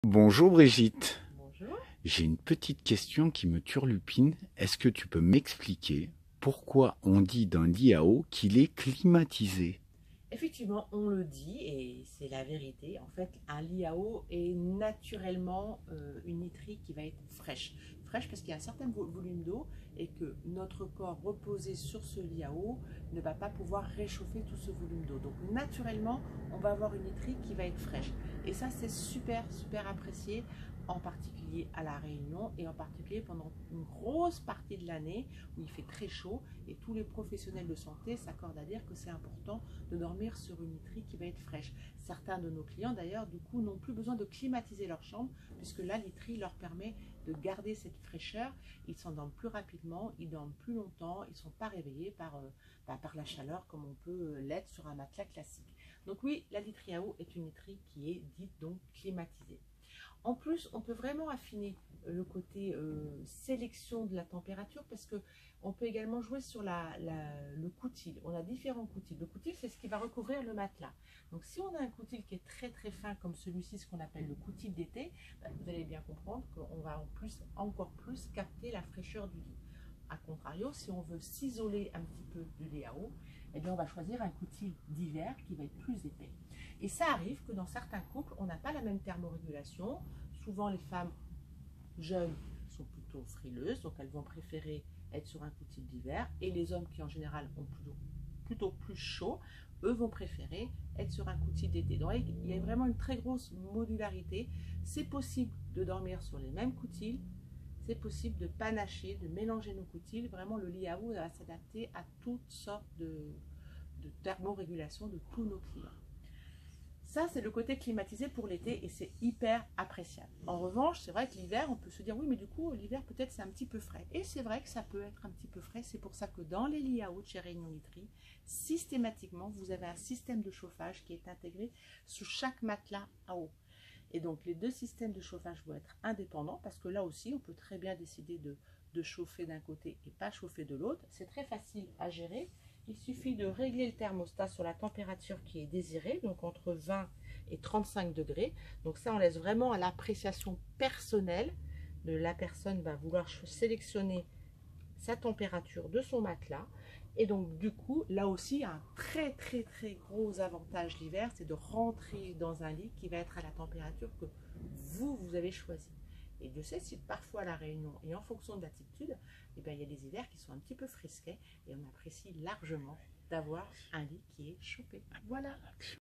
Bonjour Brigitte, Bonjour. j'ai une petite question qui me turlupine. Est-ce que tu peux m'expliquer pourquoi on dit d'un lit à eau qu'il est climatisé? Effectivement, on le dit et c'est la vérité. En fait, un lit à eau est naturellement une literie qui va être fraîche. Fraîche parce qu'il y a un certain volume d'eau et que notre corps reposé sur ce lit à eau ne va pas pouvoir réchauffer tout ce volume d'eau. Donc naturellement, on va avoir une literie qui va être fraîche. Et ça, c'est super, super apprécié, en particulier à La Réunion et en particulier pendant une grosse partie de l'année où il fait très chaud et tous les professionnels de santé s'accordent à dire que c'est important de dormir sur une literie qui va être fraîche. Certains de nos clients d'ailleurs du coup n'ont plus besoin de climatiser leur chambre puisque la literie leur permet de garder cette fraîcheur. Ils s'endorment plus rapidement, ils dorment plus longtemps, ils ne sont pas réveillés par la chaleur comme on peut l'être sur un matelas classique. Donc oui, la literie à eau est une literie qui est dite donc climatisée. En plus, on peut vraiment affiner le côté sélection de la température parce que on peut également jouer sur le coutil. On a différents coutils. Le coutil, c'est ce qui va recouvrir le matelas. Donc, si on a un coutil qui est très très fin comme celui-ci, ce qu'on appelle le coutil d'été, vous allez bien comprendre qu'on va encore plus capter la fraîcheur du lit. A contrario, si on veut s'isoler un petit peu du lit à eau, eh bien, on va choisir un coutil d'hiver qui va être plus épais. Et ça arrive que dans certains couples, on n'a pas la même thermorégulation. Souvent, les femmes jeunes sont plutôt frileuses, donc elles vont préférer être sur un coutil d'hiver. Et les hommes qui, en général, ont plutôt plus chaud, eux vont préférer être sur un coutil d'été. Donc, il y a vraiment une très grosse modularité. C'est possible de dormir sur les mêmes coutils. C'est possible de panacher, de mélanger nos coutils. Vraiment, le lit à eau va s'adapter à toutes sortes de thermorégulation de tous nos clients. Ça, c'est le côté climatisé pour l'été et c'est hyper appréciable. En revanche, c'est vrai que l'hiver, on peut se dire, oui, mais du coup, l'hiver, peut-être, c'est un petit peu frais. Et c'est vrai que ça peut être un petit peu frais. C'est pour ça que dans les lits à eau de chez Réunion Literie, systématiquement, vous avez un système de chauffage qui est intégré sous chaque matelas à eau. Et donc, les deux systèmes de chauffage vont être indépendants parce que là aussi, on peut très bien décider de chauffer d'un côté et pas chauffer de l'autre. C'est très facile à gérer. Il suffit de régler le thermostat sur la température qui est désirée, donc entre 20 et 35 degrés. Donc ça, on laisse vraiment à l'appréciation personnelle de la personne va vouloir sélectionner sa température de son matelas. Et donc du coup, là aussi, un très très très gros avantage l'hiver, c'est de rentrer dans un lit qui va être à la température que vous avez choisi. Et Dieu sait si parfois à La Réunion, et en fonction de l'altitude, eh bien, il y a des hivers qui sont un petit peu frisquets et on apprécie largement d'avoir un lit qui est chauffé. Voilà.